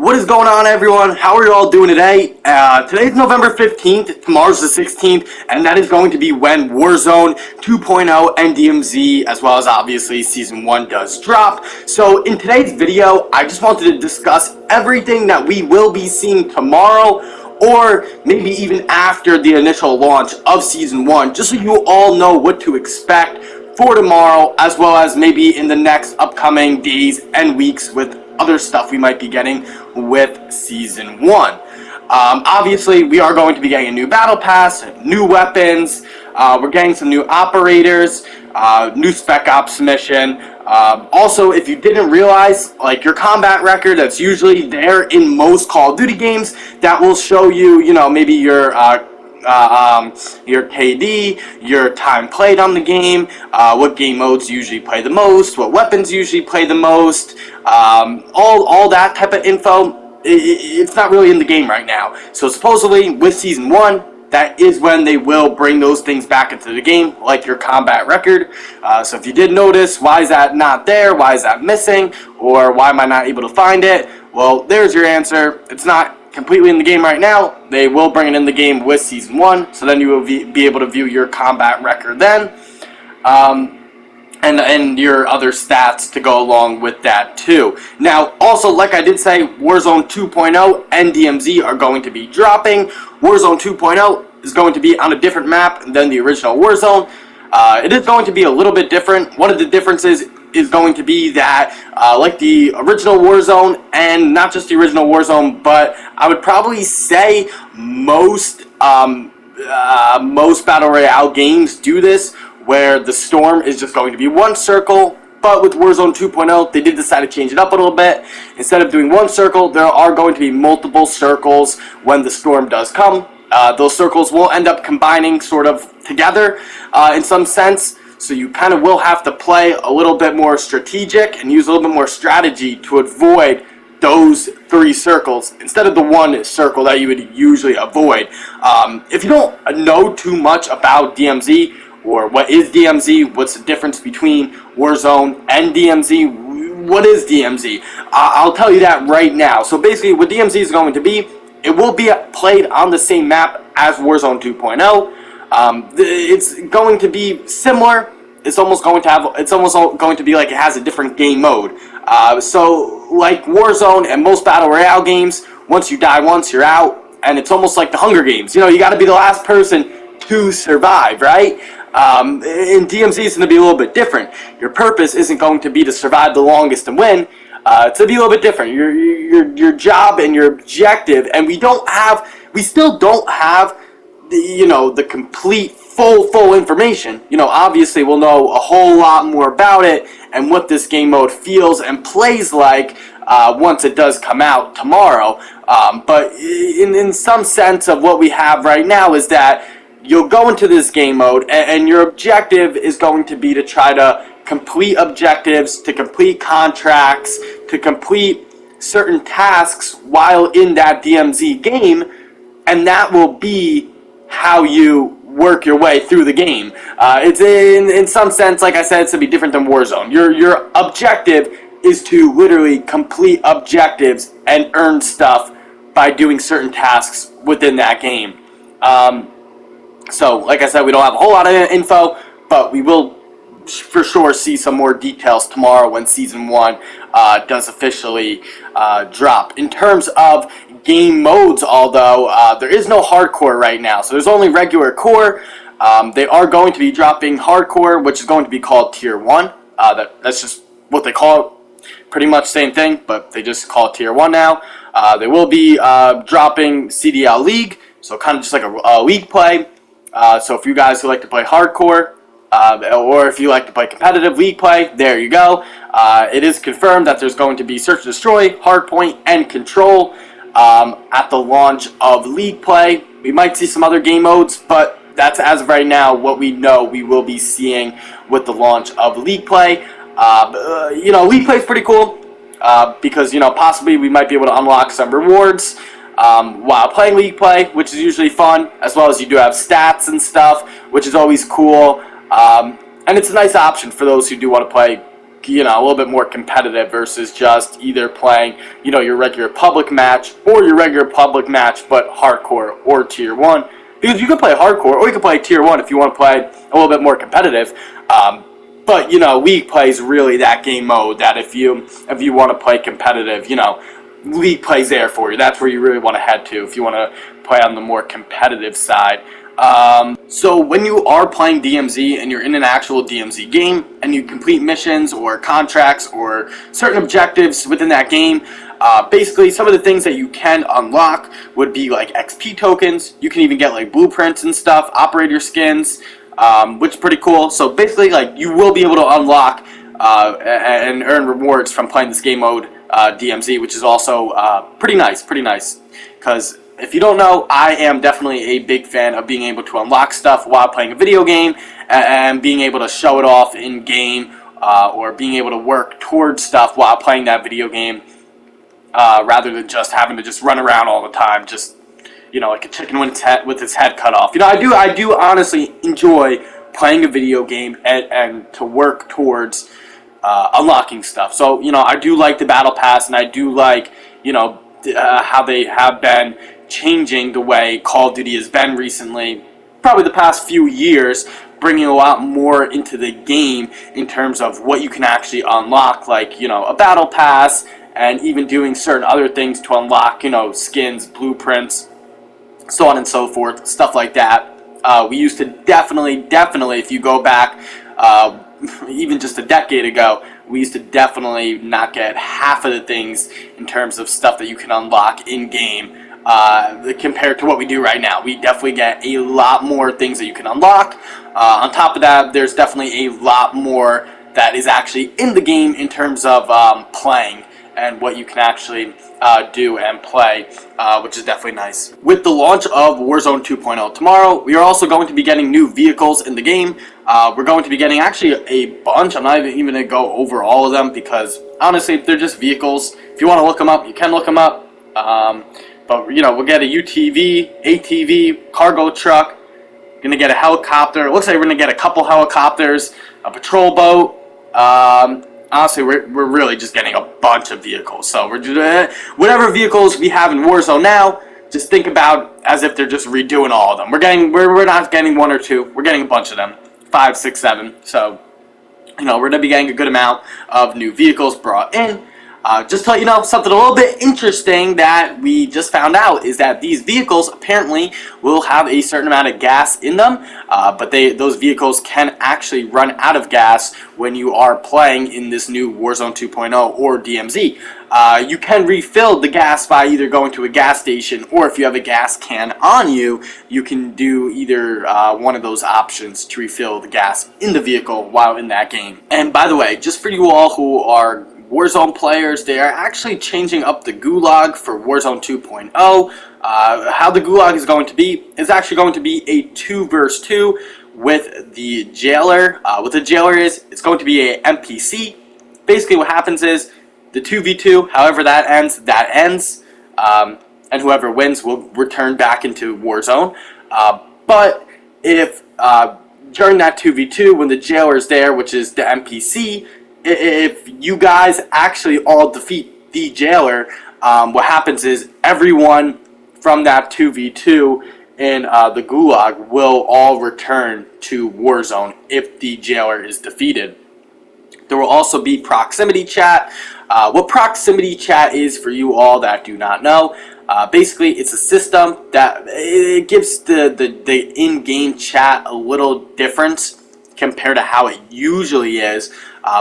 What is going on, everyone? How are you all doing today? Today's November 15th, tomorrow's the 16th, and that is going to be when Warzone 2.0 and DMZ, as well as obviously Season 1 does drop. So in today's video, I just wanted to discuss everything that we will be seeing tomorrow, or maybe even after the initial launch of Season 1, just so you all know what to expect for tomorrow, as well as maybe in the next upcoming days and weeks with other stuff we might be getting with Season 1. Obviously, we are going to be getting a new battle pass, new weapons, we're getting some new operators, new Spec Ops mission. Also, if you didn't realize, like your combat record that's usually there in most Call of Duty games, that will show you, maybe your KD, your time played on the game, what game modes usually play the most, what weapons usually play the most, all that type of info. It's not really in the game right now. So supposedly with Season 1, that is when they will bring those things back into the game, like your combat record. So if you did notice, why is that not there? Why is that missing? Or why am I not able to find it? Well, there's your answer. It's not completely in the game right now. They will bring it in the game with Season 1, so then you will be able to view your combat record then, and your other stats to go along with that too. Now, also, like I did say, Warzone 2.0 and DMZ are going to be dropping. Warzone 2.0 is going to be on a different map than the original Warzone. It is going to be a little bit different. One of the differences is going to be that, like the original Warzone, and not just the original Warzone, but I would probably say most Battle Royale games do this, where the storm is just going to be one circle. But with Warzone 2.0, they did decide to change it up a little bit. Instead of doing one circle, there are going to be multiple circles when the storm does come. Those circles will end up combining sort of together in some sense. So you kind of will have to play a little bit more strategic and use a little bit more strategy to avoid those three circles instead of the one circle that you would usually avoid. If you don't know too much about DMZ, or what is DMZ, what's the difference between Warzone and DMZ, what is DMZ? I'll tell you that right now. So basically what DMZ is going to be, it will be played on the same map as Warzone 2.0. It's going to be similar. It's almost going to be like it has a different game mode. So like Warzone and most Battle Royale games, once you die once, you're out. And it's almost like the Hunger Games. You got to be the last person to survive, right? In DMZ, it's going to be a little bit different. Your purpose isn't going to be to survive the longest and win. It's going to be a little bit different. Your job and your objective, and we still don't have the complete full information. Obviously we'll know a whole lot more about it and what this game mode feels and plays like once it does come out tomorrow. But in some sense of what we have right now is that you'll go into this game mode and your objective is going to be to try to complete objectives, to complete contracts, to complete certain tasks while in that DMZ game, and that will be how you work your way through the game. It's in some sense, like I said, it's going to be different than Warzone. Your objective is to literally complete objectives and earn stuff by doing certain tasks within that game. So, like I said, we don't have a whole lot of info, but we will for sure see some more details tomorrow when Season 1 does officially drop. In terms of game modes, although there is no hardcore right now, so there's only regular core. They are going to be dropping hardcore, which is going to be called Tier 1. That's just what they call it. Pretty much same thing, but they just call it Tier 1 now. They will be dropping CDL League, so kind of just like a league play. So if you guys who like to play hardcore, or if you like to play competitive league play, there you go. It is confirmed that there's going to be Search and Destroy, Hardpoint, and Control at the launch of league play. We might see some other game modes, but that's as of right now what we know we will be seeing with the launch of league play. League play is pretty cool because possibly we might be able to unlock some rewards while playing league play, which is usually fun, as well as you do have stats and stuff, which is always cool. And it's a nice option for those who do want to play a little bit more competitive versus just either playing, your regular public match or your regular public match but hardcore or tier 1. Because you can play hardcore or you can play tier 1 if you want to play a little bit more competitive. But, League Play is really that game mode that if you want to play competitive, League Play's there for you. That's where you really want to head to if you want to play on the more competitive side. So when you are playing DMZ and you're in an actual DMZ game and you complete missions or contracts or certain objectives within that game, basically some of the things that you can unlock would be like XP tokens. You can even get like blueprints and stuff, operator skins, which is pretty cool. So basically, like, you will be able to unlock and earn rewards from playing this game mode DMZ, which is also pretty nice. Because if you don't know, I am definitely a big fan of being able to unlock stuff while playing a video game and being able to show it off in game or being able to work towards stuff while playing that video game rather than just having to just run around all the time, just like a chicken with its head cut off. I do honestly enjoy playing a video game and to work towards unlocking stuff. So, I do like the Battle Pass, and I do like, how they have been changing the way Call of Duty has been recently, probably the past few years, bringing a lot more into the game in terms of what you can actually unlock, like, a Battle Pass, and even doing certain other things to unlock, skins, blueprints, so on and so forth, stuff like that. We used to definitely, if you go back even just a decade ago, we used to definitely not get half of the things in terms of stuff that you can unlock in-game compared to what we do right now. We definitely get a lot more things that you can unlock. On top of that, there's definitely a lot more that is actually in the game in terms of playing and what you can actually do and play, which is definitely nice. With the launch of Warzone 2.0 tomorrow, we are also going to be getting new vehicles in the game. We're going to be getting actually a bunch. I'm not even going to go over all of them because, honestly, they're just vehicles. If you want to look them up, you can look them up. But, we'll get a UTV, ATV, cargo truck. Going to get a helicopter. It looks like we're going to get a couple helicopters, a patrol boat. Honestly, we're really just getting a bunch of vehicles. So we're just, whatever vehicles we have in Warzone now, just think about as if they're just redoing all of them. We're not getting one or two. We're getting a bunch of them, 5, 6, 7. So we're going to be getting a good amount of new vehicles brought in. Just to let you know, something a little bit interesting that we just found out is that these vehicles apparently will have a certain amount of gas in them, but those vehicles can actually run out of gas when you are playing in this new Warzone 2.0 or DMZ. You can refill the gas by either going to a gas station, or if you have a gas can on you, you can do either one of those options to refill the gas in the vehicle while in that game. And by the way, just for you all who are Warzone players, they are actually changing up the gulag for Warzone 2.0. How the gulag is going to be is actually going to be a 2 versus 2 with the jailer. What the jailer is, it's going to be a NPC. Basically what happens is the 2v2, however that ends, and whoever wins will return back into Warzone. But if during that 2v2, when the jailer is there, which is the NPC, if you guys actually all defeat the jailer, what happens is everyone from that 2v2 in the gulag will all return to Warzone if the jailer is defeated. There will also be proximity chat. What proximity chat is, for you all that do not know, basically it's a system that it gives the in-game chat a little difference compared to how it usually is.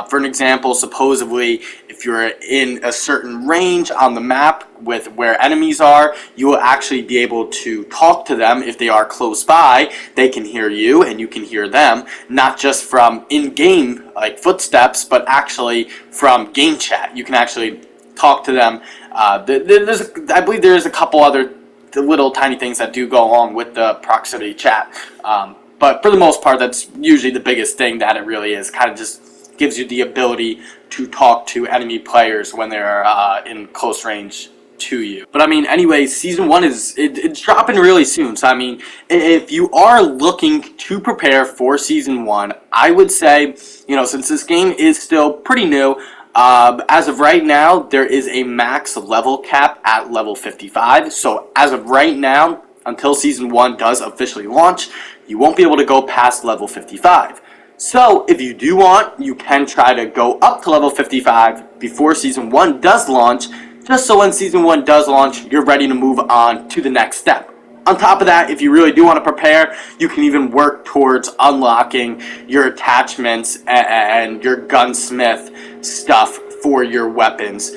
For an example, supposedly, if you're in a certain range on the map with where enemies are, you will actually be able to talk to them. If they are close by, they can hear you and you can hear them, not just from in-game like footsteps, but actually from game chat. You can actually talk to them. I believe there's a couple other little tiny things that do go along with the proximity chat. But for the most part, that's usually the biggest thing that it really is. Kind of just gives you the ability to talk to enemy players when they're in close range to you. But I mean, anyways, season 1 it's dropping really soon. So I mean, if you are looking to prepare for season 1, I would say, you know, since this game is still pretty new, as of right now, there is a max level cap at level 55. So as of right now, until season 1 does officially launch, you won't be able to go past level 55. So if you do want, you can try to go up to level 55 before season 1 does launch, just so when season 1 does launch, you're ready to move on to the next step. On top of that, if you really do want to prepare, you can even work towards unlocking your attachments and your gunsmith stuff for your weapons,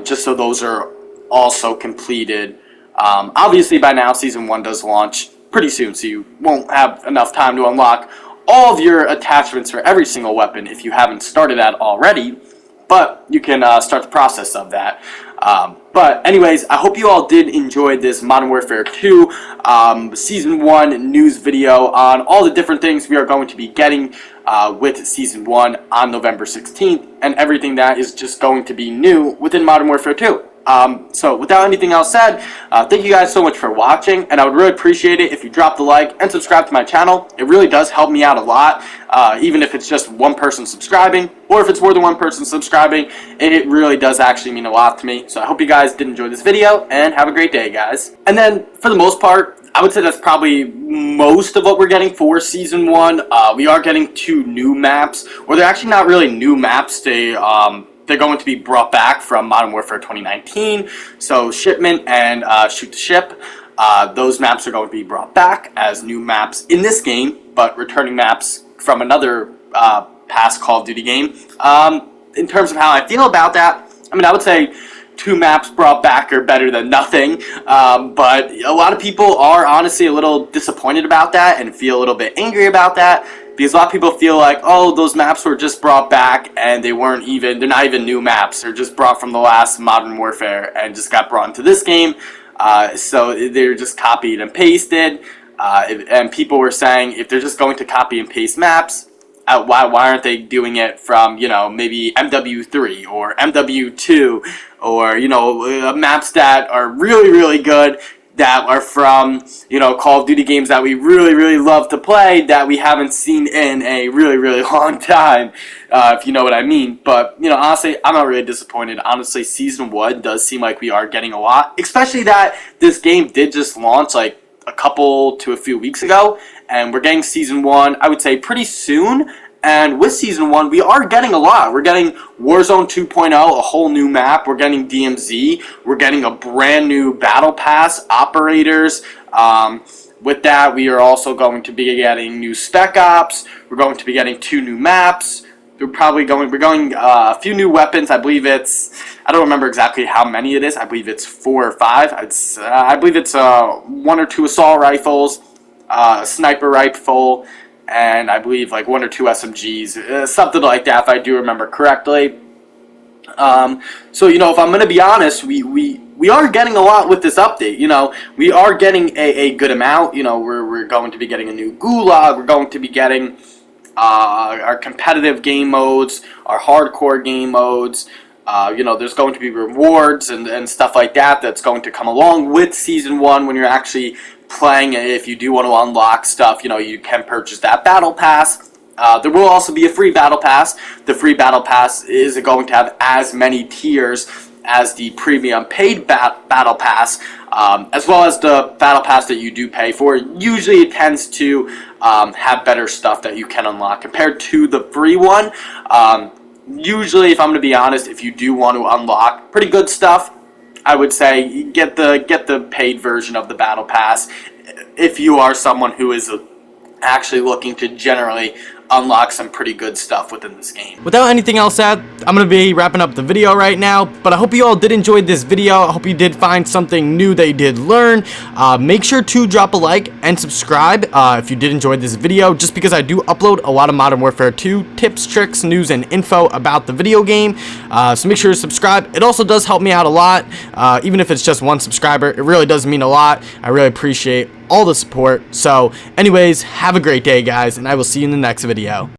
just so those are also completed. Obviously, by now, season 1 does launch pretty soon, so you won't have enough time to unlock all of your attachments for every single weapon if you haven't started that already, but you can start the process of that. But anyways, I hope you all did enjoy this Modern Warfare 2 Season 1 news video on all the different things we are going to be getting with Season 1 on November 16th, and everything that is just going to be new within Modern Warfare 2. So without anything else said, thank you guys so much for watching, and I would really appreciate it if you dropped a like and subscribe to my channel. It really does help me out a lot, even if it's just one person subscribing, or if it's more than one person subscribing, it really does actually mean a lot to me. So I hope you guys did enjoy this video, and have a great day, guys. And then, for the most part, I would say that's probably most of what we're getting for Season 1. We are getting 2 new maps, or they're actually not really new maps. They're going to be brought back from Modern Warfare 2019. So Shipment and Shoot the Ship, those maps are going to be brought back as new maps in this game, but returning maps from another past Call of Duty game. In terms of how I feel about that, I mean, I would say 2 maps brought back are better than nothing, but a lot of people are honestly a little disappointed about that and feel a little bit angry about that, because a lot of people feel like, oh, those maps were just brought back and they're not even new maps. They're just brought from the last Modern Warfare and just got brought into this game. So they're just copied and pasted. And people were saying, if they're just going to copy and paste maps, why aren't they doing it from, you know, maybe MW3 or MW2, or, you know, maps that are really, really good, that are from, you know, Call of Duty games that we really, really love to play, that we haven't seen in a really, really long time, if you know what I mean. But, you know, honestly, I'm not really disappointed. Honestly, Season 1 does seem like we are getting a lot, especially that this game did just launch, like, a couple to a few weeks ago, and we're getting Season 1, I would say, pretty soon. And with Season 1, we are getting a lot. We're getting Warzone 2.0, a whole new map. We're getting DMZ. We're getting a brand new Battle Pass, Operators. With that, we are also going to be getting new Spec Ops. We're going to be getting 2 new maps. We're going a few new weapons. I believe I don't remember exactly how many it is. I believe it's 4 or 5. I believe it's 1 or 2 assault rifles, a sniper rifle, and I believe like 1 or 2 SMGs, something like that, if I do remember correctly. So, you know, if I'm going to be honest, we are getting a lot with this update. You know, we are getting a good amount. You know, we're going to be getting a new Gulag. We're going to be getting our competitive game modes, our hardcore game modes. You know, there's going to be rewards and stuff like that that's going to come along with Season 1 when you're actually playing it. If you do want to unlock stuff, you know, you can purchase that Battle Pass. There will also be a free Battle Pass. The free Battle Pass is going to have as many tiers as the premium paid Battle Pass, as well as the Battle Pass that you do pay for. Usually it tends to have better stuff that you can unlock compared to the free one. Usually, if I'm going to be honest, if you do want to unlock pretty good stuff, I would say get the paid version of the Battle Pass if you are someone who is actually looking to generally unlock some pretty good stuff within this game. Without anything else said, I'm going to be wrapping up the video right now, but I hope you all did enjoy this video. I hope you did find something new that you did learn. Make sure to drop a like and subscribe if you did enjoy this video, just because I do upload a lot of Modern Warfare 2 tips, tricks, news, and info about the video game. So make sure to subscribe. It also does help me out a lot, even if it's just 1 subscriber. It really does mean a lot. I really appreciate all the support. So anyways, have a great day, guys, and I will see you in the next video.